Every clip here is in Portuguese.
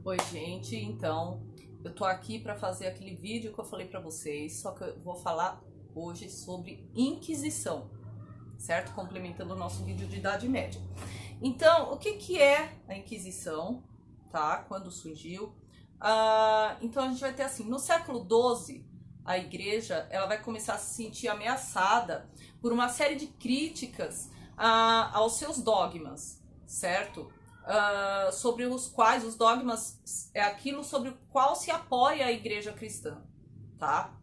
Oi, gente, então eu tô aqui para fazer aquele vídeo que eu falei para vocês, só que eu vou falar hoje sobre Inquisição, certo? Complementando o nosso vídeo de Idade Média. Então, o que é a Inquisição, tá? Quando surgiu? Então a gente vai ter assim, no século XII, a igreja ela vai começar a se sentir ameaçada por uma série de críticas aos seus dogmas, certo? Sobre os quais os dogmas é aquilo sobre o qual se apoia a igreja cristã, tá?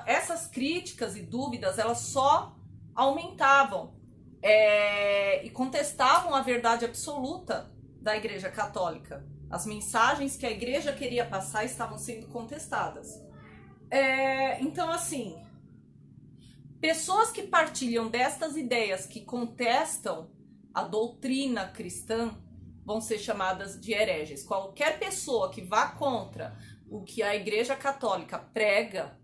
Essas críticas e dúvidas elas só aumentavam e contestavam a verdade absoluta da igreja católica. As mensagens que a igreja queria passar estavam sendo contestadas. Então, assim, pessoas que partilham destas ideias, que contestam a doutrina cristã, vão ser chamadas de hereges. Qualquer pessoa que vá contra o que a igreja católica prega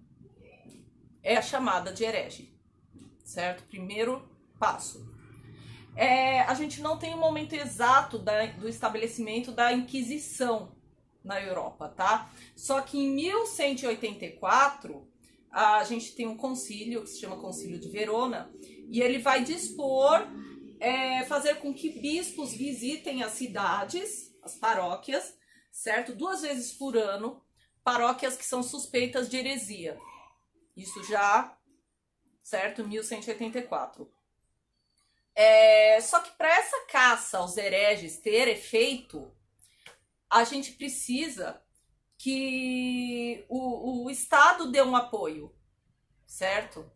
é chamada de herege, certo? Primeiro passo. A gente não tem o momento exato do estabelecimento da Inquisição na Europa, tá? Só que em 1184 a gente tem um concílio que se chama Concílio de Verona e ele vai dispor fazer com que bispos visitem as cidades, as paróquias, certo? 2 vezes por ano, paróquias que são suspeitas de heresia. Isso já, certo? 1184. Só que para essa caça aos hereges ter efeito, a gente precisa que o Estado dê um apoio, certo?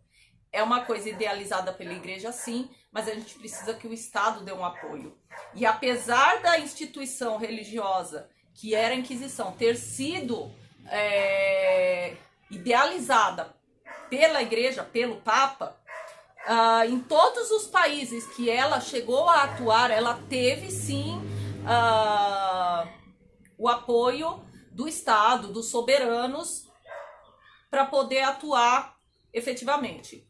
É uma coisa idealizada pela igreja, sim, mas a gente precisa que o Estado dê um apoio. E apesar da instituição religiosa, que era a Inquisição, ter sido idealizada pela igreja, pelo Papa, em todos os países que ela chegou a atuar, ela teve sim o apoio do Estado, dos soberanos, para poder atuar efetivamente.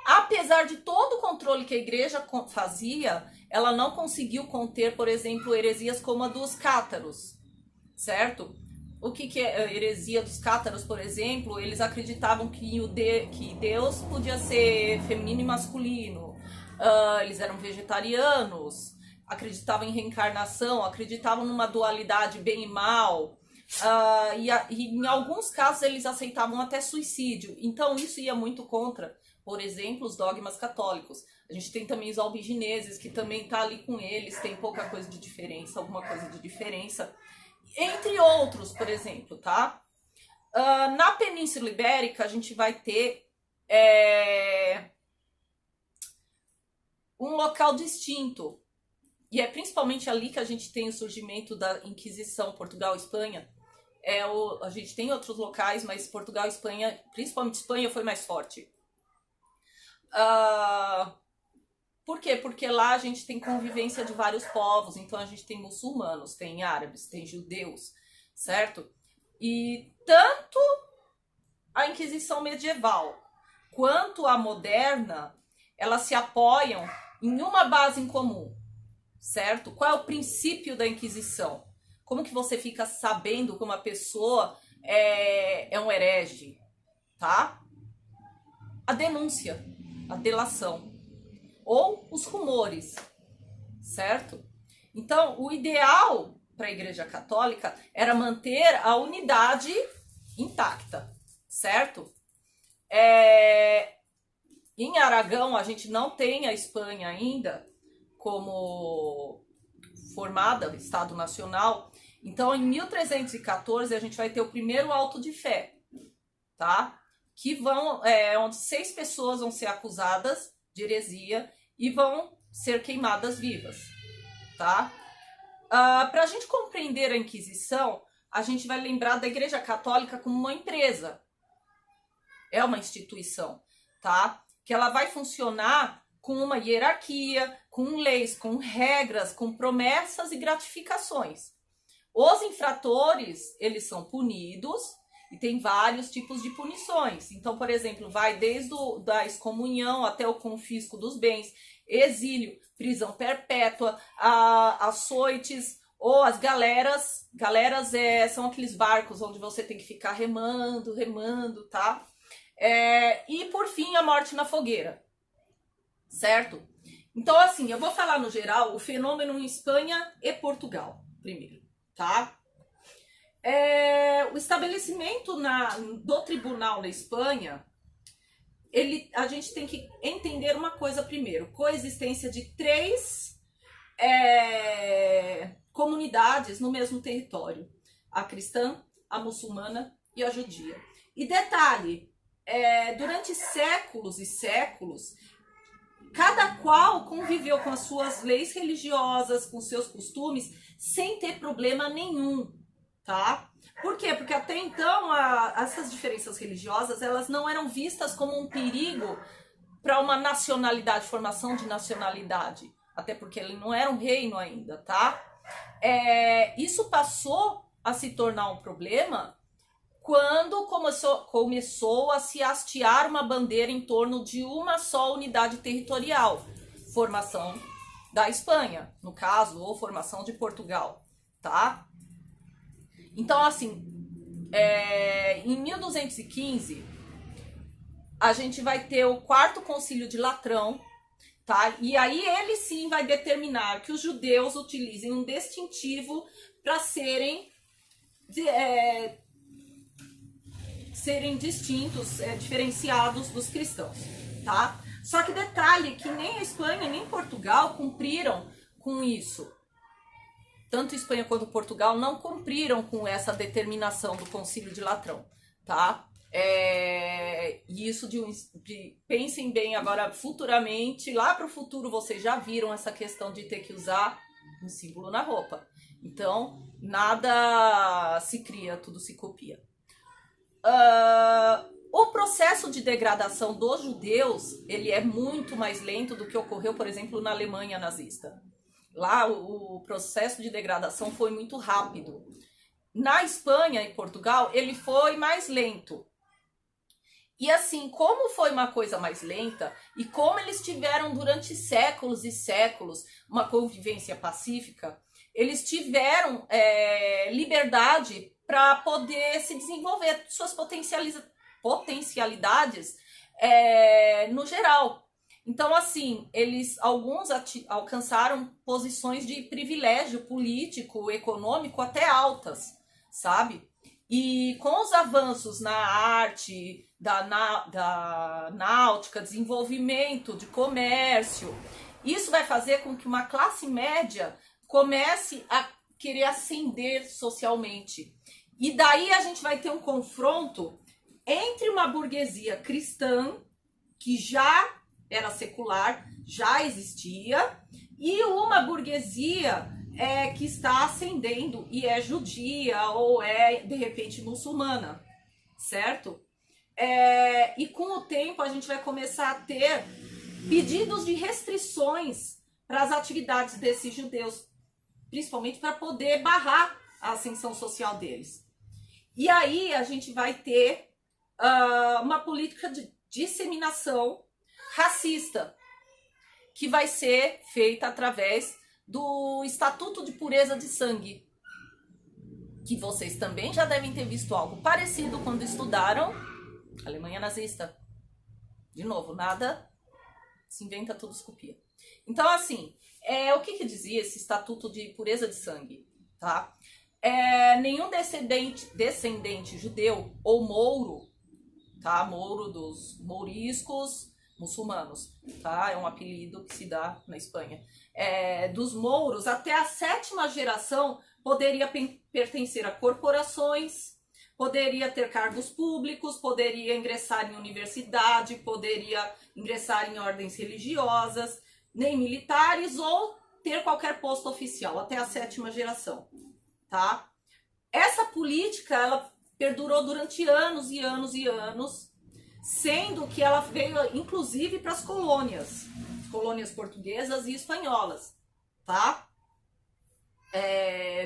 Apesar de todo o controle que a igreja fazia, ela não conseguiu conter, por exemplo, heresias como a dos cátaros, certo? O que é a heresia dos cátaros, por exemplo? Eles acreditavam que Deus podia ser feminino e masculino, eles eram vegetarianos, acreditavam em reencarnação, acreditavam numa dualidade bem e mal, e em alguns casos eles aceitavam até suicídio. Então isso ia muito contra, por exemplo, os dogmas católicos. A gente tem também os albigeneses, que também tá ali com eles, tem pouca coisa de diferença, alguma coisa de diferença, entre outros, por exemplo, tá? Na Península Ibérica, a gente vai ter um local distinto, e é principalmente ali que a gente tem o surgimento da Inquisição, Portugal e Espanha. A gente tem outros locais, mas Portugal e Espanha, principalmente Espanha, foi mais forte. Por quê? Porque lá a gente tem convivência de vários povos, então a gente tem muçulmanos, tem árabes, tem judeus, certo? E tanto a Inquisição medieval quanto a moderna, elas se apoiam em uma base em comum, certo? Qual é o princípio da Inquisição? Como que você fica sabendo que uma pessoa é um herege, tá? A denúncia, a delação, ou os rumores, certo? Então, o ideal para a Igreja Católica era manter a unidade intacta, certo? Em Aragão, a gente não tem a Espanha ainda como formada, Estado Nacional. Então, em 1314, a gente vai ter o primeiro auto de fé, tá? Que onde 6 pessoas vão ser acusadas de heresia e vão ser queimadas vivas, tá? Para a gente compreender a Inquisição, a gente vai lembrar da Igreja Católica como uma empresa. É uma instituição, tá? Que ela vai funcionar com uma hierarquia, com leis, com regras, com promessas e gratificações. Os infratores, eles são punidos e tem vários tipos de punições. Então, por exemplo, vai desde da excomunhão até o confisco dos bens, exílio, prisão perpétua, açoites ou as galeras. Galeras são aqueles barcos onde você tem que ficar remando, remando, tá? E por fim, a morte na fogueira, certo? Então, assim, eu vou falar no geral o fenômeno em Espanha e Portugal, primeiro, tá? O estabelecimento do tribunal na Espanha, a gente tem que entender uma coisa primeiro: coexistência de 3 comunidades no mesmo território: a cristã, a muçulmana e a judia. E detalhe, durante séculos e séculos, cada qual conviveu com as suas leis religiosas, com seus costumes, sem ter problema nenhum, tá? Por quê? Porque até então essas diferenças religiosas, elas não eram vistas como um perigo para uma nacionalidade, formação de nacionalidade, até porque ele não era um reino ainda, tá? Isso passou a se tornar um problema quando começou a se hastear uma bandeira em torno de uma só unidade territorial, formação da Espanha, no caso, ou formação de Portugal, tá? Então, assim, em 1215, a gente vai ter o 4º Concílio de Latrão, tá? E aí ele sim vai determinar que os judeus utilizem um distintivo para serem distintos, diferenciados dos cristãos, tá? Só que detalhe que nem a Espanha nem Portugal cumpriram com isso. Tanto Espanha quanto Portugal não cumpriram com essa determinação do Concílio de Latrão, tá? E isso pensem bem agora, futuramente, lá para o futuro vocês já viram essa questão de ter que usar um símbolo na roupa. Então, nada se cria, tudo se copia. O processo de degradação dos judeus, ele é muito mais lento do que ocorreu, por exemplo, na Alemanha nazista. Lá o processo de degradação foi muito rápido. Na Espanha e Portugal, ele foi mais lento. E assim, como foi uma coisa mais lenta, e como eles tiveram durante séculos e séculos uma convivência pacífica, eles tiveram liberdade para poder se desenvolver suas potencialidades no geral. Então, assim, alguns alcançaram posições de privilégio político, econômico até altas, sabe? E com os avanços na arte, da náutica, desenvolvimento de comércio, isso vai fazer com que uma classe média comece a querer ascender socialmente. E daí a gente vai ter um confronto entre uma burguesia cristã, que já era secular, já existia, e uma burguesia que está ascendendo e é judia ou de repente muçulmana, certo? E com o tempo a gente vai começar a ter pedidos de restrições para as atividades desses judeus, principalmente para poder barrar a ascensão social deles. E aí a gente vai ter uma política de disseminação racista, que vai ser feita através do Estatuto de Pureza de Sangue, que vocês também já devem ter visto algo parecido quando estudaram Alemanha nazista. De novo, nada se inventa, tudo se copia. Então, assim, o que dizia esse Estatuto de Pureza de Sangue, tá? Nenhum descendente judeu ou mouro, tá? Mouro dos mouriscos muçulmanos, tá? É um apelido que se dá na Espanha. Dos mouros, até a 7ª geração, poderia pertencer a corporações, poderia ter cargos públicos, poderia ingressar em universidade, poderia ingressar em ordens religiosas, nem militares, ou ter qualquer posto oficial, até a 7ª geração, tá? Essa política, ela perdurou durante anos e anos e anos, sendo que ela veio, inclusive, para as colônias portuguesas e espanholas, tá?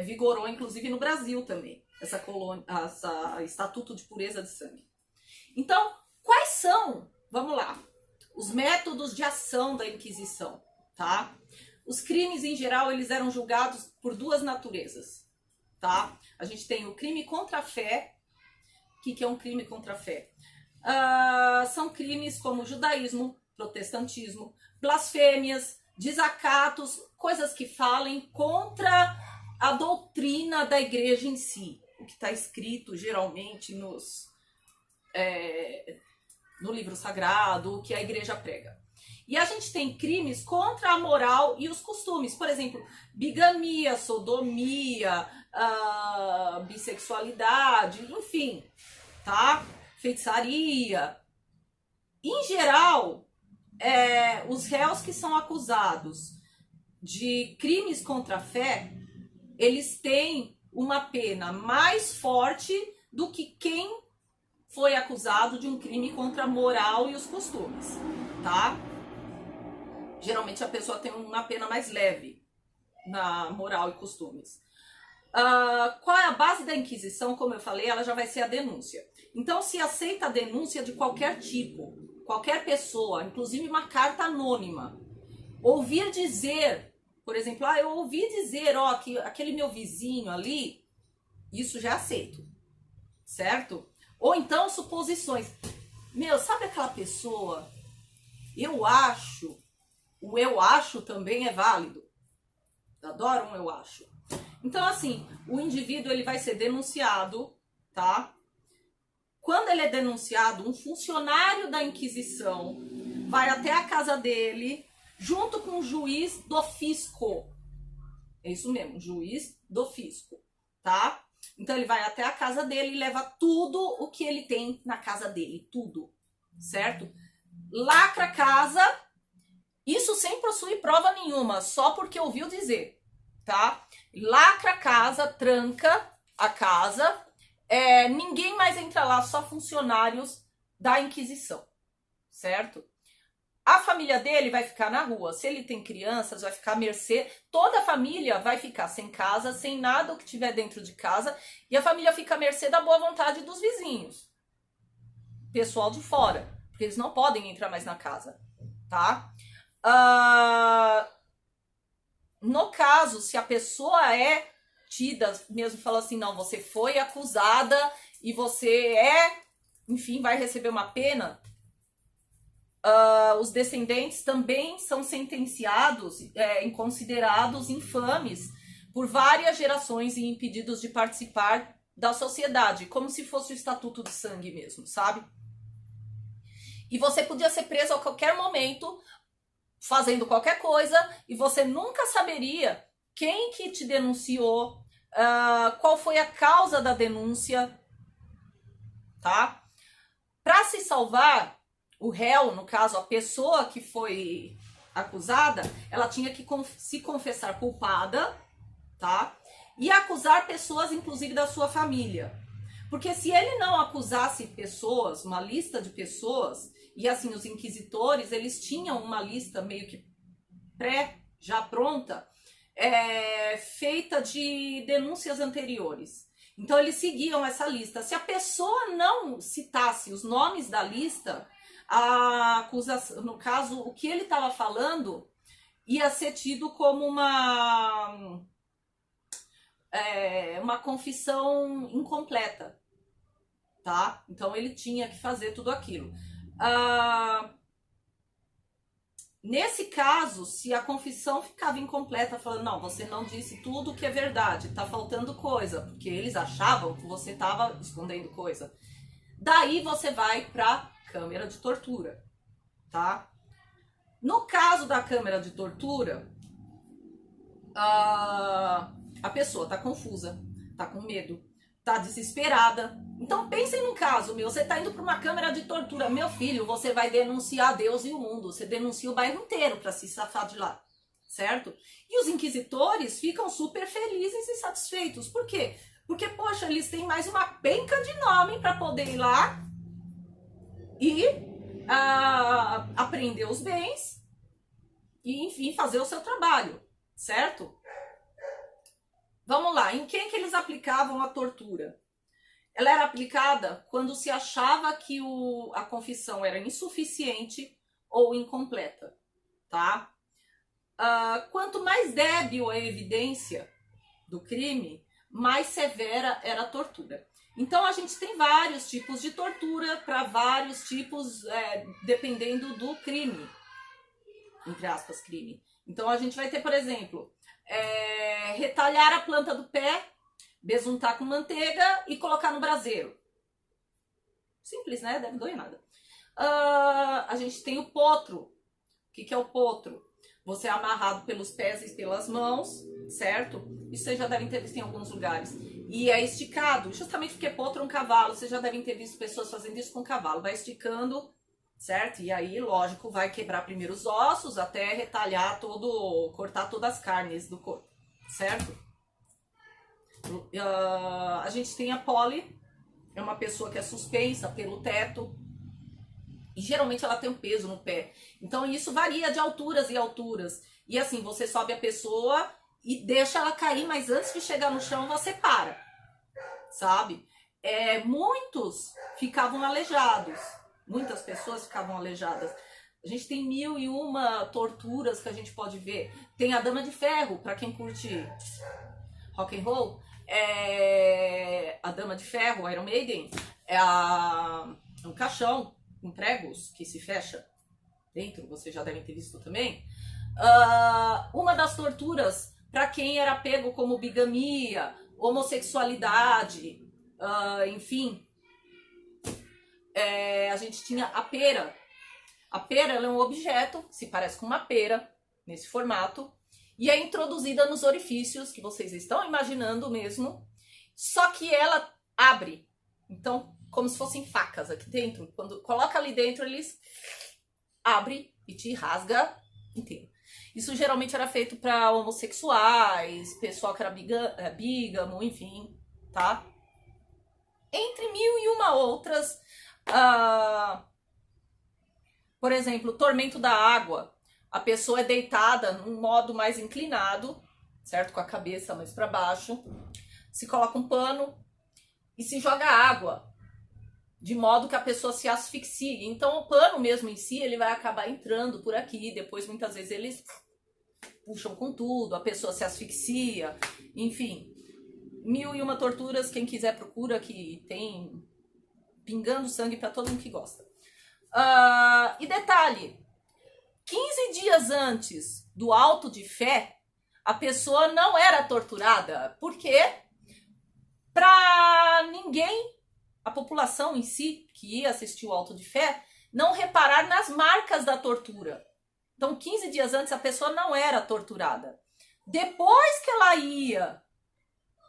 Vigorou, inclusive, no Brasil também, essa Estatuto de Pureza de Sangue. Então, quais são, vamos lá, os métodos de ação da Inquisição, tá? os crimes em geral, eles eram julgados por duas naturezas, tá? A gente tem o crime contra a fé. O que é um crime contra a fé? São crimes como judaísmo, protestantismo, blasfêmias, desacatos, coisas que falem contra a doutrina da igreja em si, o que está escrito geralmente no livro sagrado, o que a igreja prega. E a gente tem crimes contra a moral e os costumes, por exemplo, bigamia, sodomia, bissexualidade, enfim, tá? Feitiçaria. Em geral, os réus que são acusados de crimes contra a fé, eles têm uma pena mais forte do que quem foi acusado de um crime contra a moral e os costumes, tá? Geralmente a pessoa tem uma pena mais leve na moral e costumes. Qual é a base da Inquisição? Como eu falei, ela já vai ser a denúncia. Então se aceita a denúncia de qualquer tipo, qualquer pessoa, inclusive uma carta anônima. Ouvir dizer, por exemplo, eu ouvi dizer, que aquele meu vizinho ali, isso já é aceito, certo? Ou então suposições. Sabe aquela pessoa? Eu acho. O eu acho também é válido. Adoro um eu acho. Então, assim, o indivíduo ele vai ser denunciado, tá? Quando ele é denunciado, um funcionário da Inquisição vai até a casa dele, junto com o juiz do fisco. É isso mesmo, juiz do fisco, tá? Então ele vai até a casa dele e leva tudo o que ele tem na casa dele, tudo, certo? Lacra a casa, isso sem possuir prova nenhuma, só porque ouviu dizer, tá? Lacra a casa, tranca a casa, ninguém mais entra lá, só funcionários da Inquisição, certo? A família dele vai ficar na rua. Se ele tem crianças, vai ficar à mercê. Toda a família vai ficar sem casa, sem nada o que tiver dentro de casa. E a família fica à mercê da boa vontade dos vizinhos. Pessoal de fora. Porque eles não podem entrar mais na casa. Tá? No caso, se a pessoa é tida, mesmo fala assim, não, você foi acusada e você enfim, vai receber uma pena... os descendentes também são sentenciados e considerados infames por várias gerações e impedidos de participar da sociedade, como se fosse o estatuto de sangue mesmo, sabe? E você podia ser preso a qualquer momento, fazendo qualquer coisa, e você nunca saberia quem que te denunciou, qual foi a causa da denúncia, tá? Para se salvar, o réu, no caso, a pessoa que foi acusada, ela tinha que se confessar culpada, tá? E acusar pessoas, inclusive, da sua família. Porque se ele não acusasse pessoas, uma lista de pessoas, e assim, os inquisitores, eles tinham uma lista meio que já pronta, feita de denúncias anteriores. Então, eles seguiam essa lista. Se a pessoa não citasse os nomes da lista... a acusação, no caso, o que ele estava falando ia ser tido como uma confissão incompleta, tá? Então ele tinha que fazer tudo aquilo. Nesse caso, se a confissão ficava incompleta, falando, não, você não disse tudo que é verdade, tá faltando coisa, porque eles achavam que você estava escondendo coisa. Daí você vai para câmara de tortura, tá? No caso da câmara de tortura, a pessoa tá confusa, tá com medo, tá desesperada. Então pensem no caso, você tá indo para uma câmara de tortura, meu filho, você vai denunciar Deus e o mundo, você denuncia o bairro inteiro para se safar de lá, certo? E os inquisitores ficam super felizes e satisfeitos. Por quê? Porque, poxa, eles têm mais uma penca de nome para poder ir lá e apreender os bens e, enfim, fazer o seu trabalho, certo? Vamos lá, em quem que eles aplicavam a tortura? Ela era aplicada quando se achava que a confissão era insuficiente ou incompleta, tá? quanto mais débil a evidência do crime, mais severa era a tortura. Então a gente tem vários tipos de tortura para vários tipos, dependendo do crime, entre aspas, crime. Então a gente vai ter, por exemplo, retalhar a planta do pé, besuntar com manteiga e colocar no braseiro. Simples, né? Deve doer nada. A gente tem o potro. O que é o potro? Você é amarrado pelos pés e pelas mãos, certo? Isso vocês já devem ter visto em alguns lugares. E é esticado, justamente porque potro é um cavalo. Vocês já devem ter visto pessoas fazendo isso com cavalo. Vai esticando, certo? E aí, lógico, vai quebrar primeiro os ossos até retalhar cortar todas as carnes do corpo, certo? A gente tem a pole, é uma pessoa que é suspensa pelo teto. E geralmente ela tem um peso no pé. Então isso varia de alturas e alturas. E assim, você sobe a pessoa e deixa ela cair, mas antes de chegar no chão você para. Sabe? Muitos ficavam aleijados. Muitas pessoas ficavam aleijadas. A gente tem 1001 torturas que a gente pode ver. Tem a Dama de Ferro, para quem curte rock and roll. A Dama de Ferro, Iron Maiden. Um caixão com pregos que se fecha dentro, vocês já devem ter visto também. Uma das torturas para quem era pego como bigamia, homossexualidade, enfim, a gente tinha a pera. A pera, ela é um objeto, se parece com uma pera, nesse formato, e é introduzida nos orifícios que vocês estão imaginando mesmo, só que ela abre. Então, como se fossem facas aqui dentro. Quando coloca ali dentro, eles abrem e te rasga inteiro. Isso geralmente era feito para homossexuais, pessoal que era bígamo, enfim, tá? Entre 1001 outras. Por exemplo, tormento da água. A pessoa é deitada num modo mais inclinado, certo? Com a cabeça mais para baixo. Se coloca um pano e se joga água, de modo que a pessoa se asfixie. Então o pano mesmo em si, ele vai acabar entrando por aqui, depois muitas vezes eles puxam com tudo, a pessoa se asfixia, enfim. 1001 torturas, quem quiser procura, que tem pingando sangue para todo mundo que gosta. E detalhe, 15 dias antes do auto de fé, a pessoa não era torturada. Por quê? Para ninguém, a população em si, que ia assistir o auto de fé, não reparar nas marcas da tortura. Então, 15 dias antes, a pessoa não era torturada. Depois que ela ia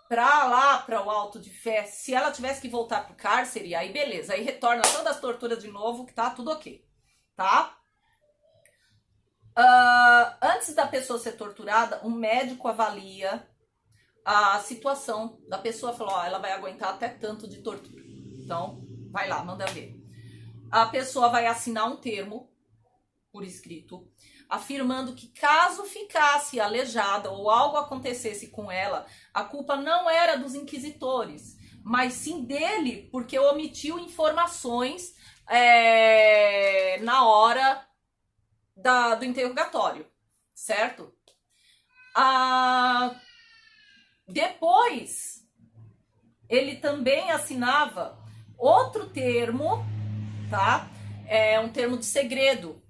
para o auto de fé, se ela tivesse que voltar para o cárcere, aí beleza, aí retorna todas as torturas de novo, que tá tudo ok, tá? Antes da pessoa ser torturada, um médico avalia a situação da pessoa, falou, ela vai aguentar até tanto de tortura. Então, vai lá, manda ver. A pessoa vai assinar um termo por escrito, afirmando que caso ficasse aleijada ou algo acontecesse com ela, a culpa não era dos inquisitores, mas sim dele, porque omitiu informações na hora do interrogatório, certo? Depois, ele também assinava outro termo, tá? Um termo de segredo,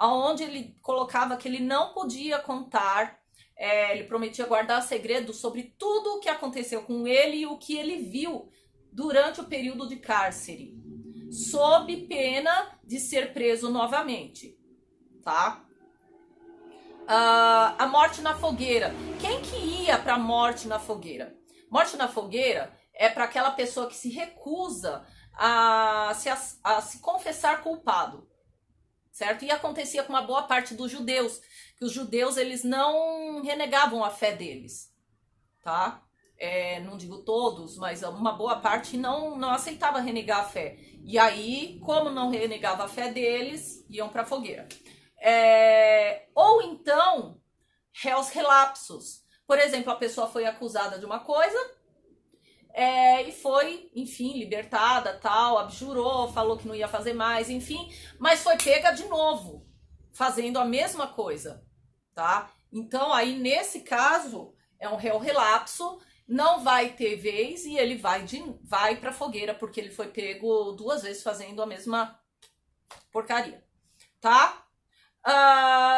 onde ele colocava que ele não podia contar, ele prometia guardar segredo sobre tudo o que aconteceu com ele e o que ele viu durante o período de cárcere, sob pena de ser preso novamente, tá? A morte na fogueira. Quem que ia para a morte na fogueira? Morte na fogueira é para aquela pessoa que se recusa a se confessar culpado, certo? E acontecia com uma boa parte dos judeus, que os judeus eles não renegavam a fé deles, tá? Não digo todos, mas uma boa parte não aceitava renegar a fé. E aí, como não renegava a fé deles, iam para a fogueira. Ou então, réus relapsos. Por exemplo, a pessoa foi acusada de uma coisa e foi, enfim, libertada, tal, abjurou, falou que não ia fazer mais, enfim, mas foi pega de novo, fazendo a mesma coisa, tá? Então, aí, nesse caso, é um réu relapso, não vai ter vez e ele vai pra fogueira, porque ele foi pego 2 vezes fazendo a mesma porcaria, tá?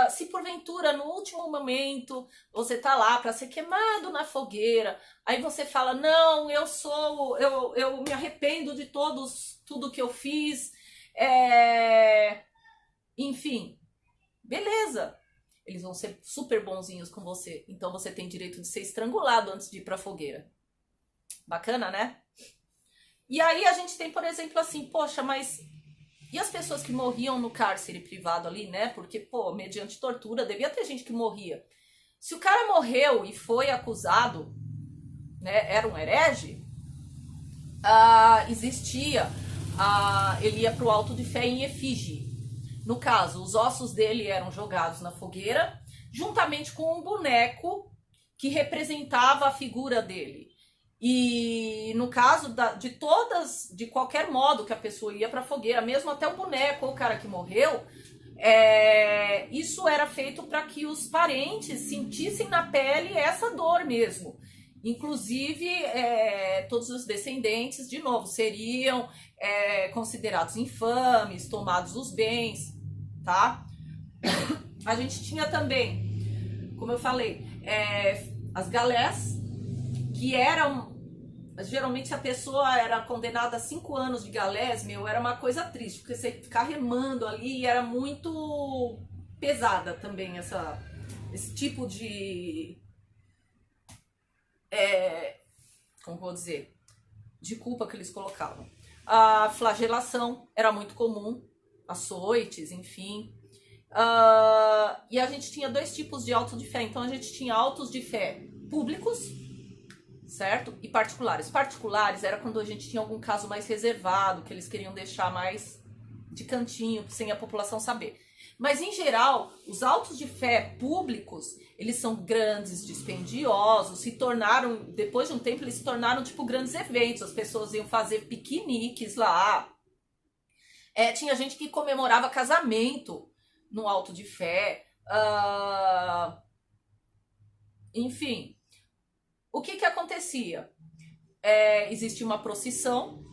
Se porventura no último momento você tá lá para ser queimado na fogueira, aí você fala, não, eu me arrependo de tudo que eu fiz, enfim, beleza. Eles vão ser super bonzinhos com você, então você tem direito de ser estrangulado antes de ir pra fogueira. Bacana, né? E aí a gente tem, por exemplo, assim, poxa, mas e as pessoas que morriam no cárcere privado ali, né? Porque, pô, mediante tortura, devia ter gente que morria. Se o cara morreu e foi acusado, né, era um herege, existia, ele ia pro alto de fé em efígie. No caso, os ossos dele eram jogados na fogueira, juntamente com um boneco que representava a figura dele. E no caso de qualquer modo que a pessoa ia para a fogueira, mesmo até o boneco ou o cara que morreu, isso era feito para que os parentes sentissem na pele essa dor mesmo. Inclusive, todos os descendentes, de novo, seriam considerados infames, tomados os bens, tá? A gente tinha também, como eu falei, as galés, que eram... Geralmente a pessoa era condenada a 5 anos de galés, era uma coisa triste, porque você ficar remando ali era muito pesada também esse tipo de... como vou dizer? De culpa que eles colocavam. A flagelação era muito comum, açoites, enfim. E a gente tinha 2 tipos de autos de fé. Então a gente tinha autos de fé públicos, certo? E particulares. Particulares era quando a gente tinha algum caso mais reservado, que eles queriam deixar mais de cantinho, sem a população saber. Mas, em geral, os autos de fé públicos, eles são grandes, dispendiosos, depois de um tempo, eles se tornaram, tipo, grandes eventos. As pessoas iam fazer piqueniques lá. Tinha gente que comemorava casamento no auto de fé. Enfim, o que acontecia? Existia uma procissão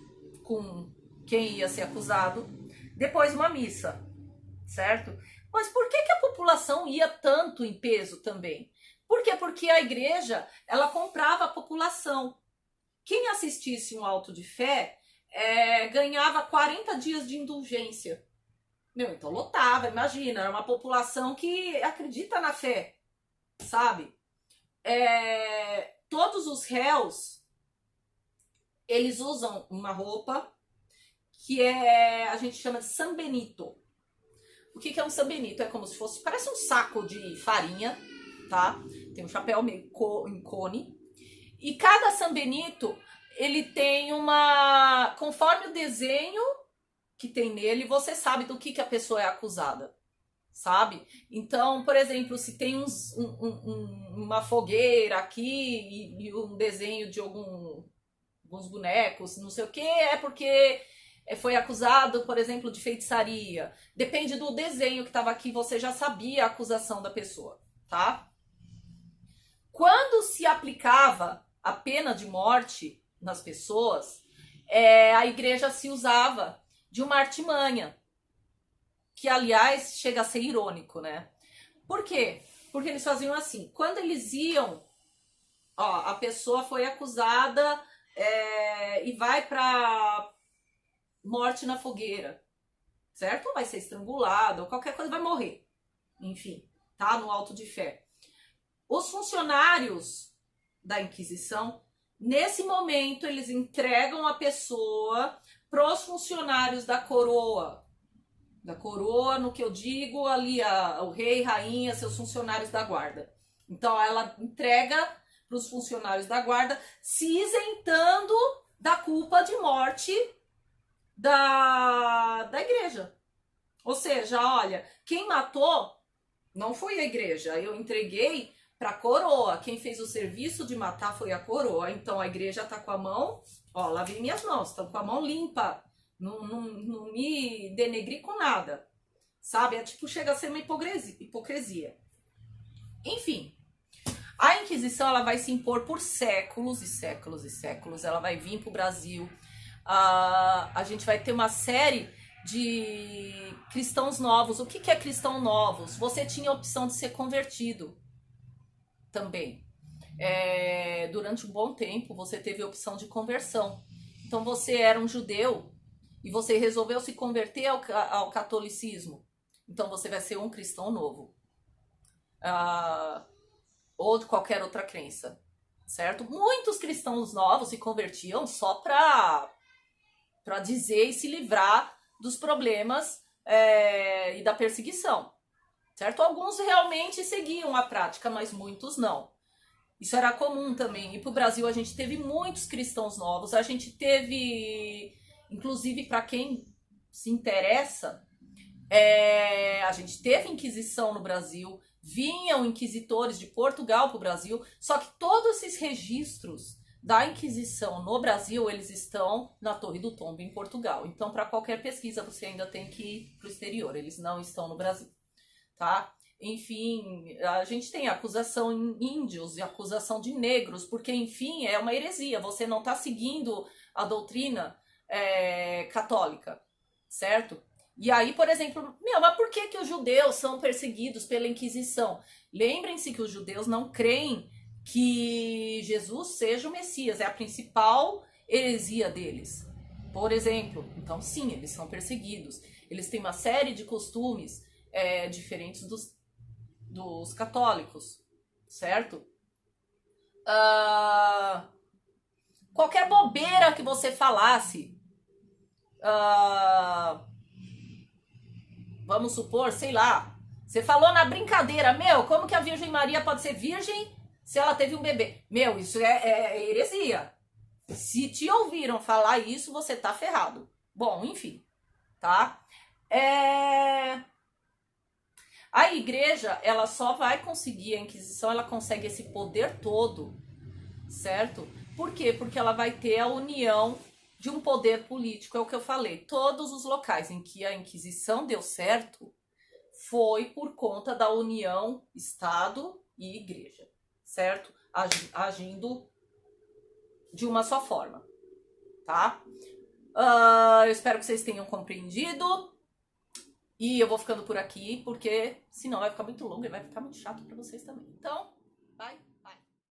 com quem ia ser acusado, depois uma missa, certo? Mas por que a população ia tanto em peso também? Por quê? Porque a igreja, ela comprava a população. Quem assistisse um auto de fé ganhava 40 dias de indulgência. Então lotava, imagina, era uma população que acredita na fé, sabe? Todos os réus, eles usam uma roupa que a gente chama de San Benito. O que é um San Benito? É como se fosse, parece um saco de farinha, tá? Tem um chapéu meio em cone. E cada San Benito, ele tem conforme o desenho que tem nele, você sabe do que a pessoa é acusada, sabe? Então, por exemplo, se tem uma fogueira aqui e um desenho de alguns bonecos, não sei o que, porque foi acusado, por exemplo, de feitiçaria. Depende do desenho que estava aqui, você já sabia a acusação da pessoa, tá? Quando se aplicava a pena de morte nas pessoas, a igreja se usava de uma artimanha, que, aliás, chega a ser irônico, né? Por quê? Porque eles faziam assim, quando eles iam, a pessoa foi acusada e vai pra morte na fogueira, certo? Ou vai ser estrangulado, ou qualquer coisa, vai morrer. Enfim, tá? No auto de fé. Os funcionários da Inquisição, nesse momento, eles entregam a pessoa pros funcionários da coroa. Da coroa, no que eu digo, ali o rei, rainha, seus funcionários da guarda. Então, ela entrega pros funcionários da guarda, se isentando da culpa de morte da igreja. Ou seja, olha, quem matou não foi a igreja, eu entreguei para a coroa. Quem fez o serviço de matar foi a coroa. Então a igreja tá com a mão, lavei minhas mãos, estão com a mão limpa, não me denegri com nada, sabe? Chega a ser uma hipocrisia. Enfim, a Inquisição ela vai se impor por séculos e séculos e séculos. Ela vai vir para o Brasil. A gente vai ter uma série de cristãos novos. O que é cristão novos? Você tinha a opção de ser convertido também. Durante um bom tempo você teve a opção de conversão. Então você era um judeu e você resolveu se converter ao catolicismo. Então você vai ser um cristão novo. Ou de qualquer outra crença, certo? Muitos cristãos novos se convertiam só para dizer e se livrar dos problemas e da perseguição, certo? Alguns realmente seguiam a prática, mas muitos não. Isso era comum também. E para o Brasil a gente teve muitos cristãos novos. A gente teve, inclusive para quem se interessa, a gente teve Inquisição no Brasil. Vinham inquisitores de Portugal para o Brasil. Só que todos esses registros da Inquisição no Brasil, eles estão na Torre do Tombo, em Portugal. Então, para qualquer pesquisa, você ainda tem que ir para o exterior. Eles não estão no Brasil, tá? Enfim, a gente tem acusação em índios e acusação de negros, porque, enfim, é uma heresia. Você não está seguindo a doutrina católica, certo? E aí, por exemplo, mas por que os judeus são perseguidos pela Inquisição? Lembrem-se que os judeus não creem que Jesus seja o Messias. É a principal heresia deles, por exemplo. Então, sim, eles são perseguidos. Eles têm uma série de costumes diferentes dos católicos, certo? Qualquer bobeira que você falasse, vamos supor, sei lá, você falou na brincadeira, como que a Virgem Maria pode ser virgem se ela teve um bebê? Isso é heresia. Se te ouviram falar isso, você tá ferrado. Bom, enfim, tá? A igreja, ela só vai conseguir, a Inquisição, ela consegue esse poder todo, certo? Por quê? Porque ela vai ter a união de um poder político, é o que eu falei. Todos os locais em que a Inquisição deu certo foi por conta da união Estado e Igreja, certo? Agindo de uma só forma, tá? Eu espero que vocês tenham compreendido. E eu vou ficando por aqui, porque senão vai ficar muito longo e vai ficar muito chato para vocês também. Então,